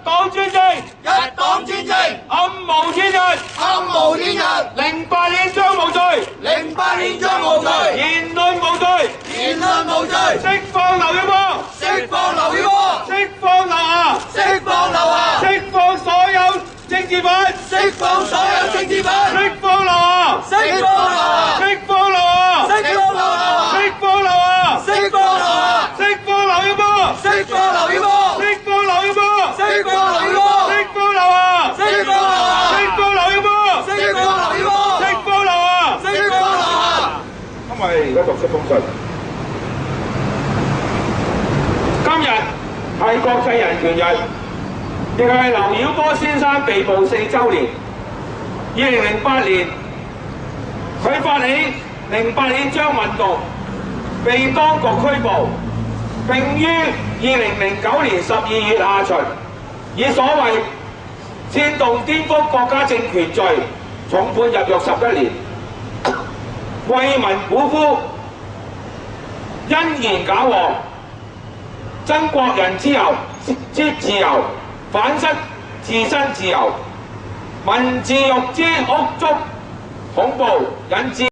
黨專政，一黨專政，暗無天日，暗無天日。08年將無罪08年將無罪，言論無罪，言論無罪。釋放劉曉波，釋放劉曉波，釋放劉霞，釋放劉霞，釋放所有政治犯，釋放所有政治犯，釋放劉霞，釋放劉霞，釋放劉霞，釋放劉霞，釋放劉霞，釋放劉霞，釋放劉曉波，釋放劉曉波，釋放劉曉波，釋放劉曉波，釋放劉霞，釋放劉霞，釋放劉曉波，釋放劉曉波，釋放劉霞，釋放劉霞。因為而家讀出封信，今日係國際人權日，亦係劉曉波先生被捕4週年。2008年，佢發起08年將運動，被當局拘捕，並於2009年12月下旬，以所謂煽動顛覆國家政權罪重判入獄11年。為民鼓呼，因言假禍，爭國人之自由，反失自身自由。民自獄之屋築恐怖，引致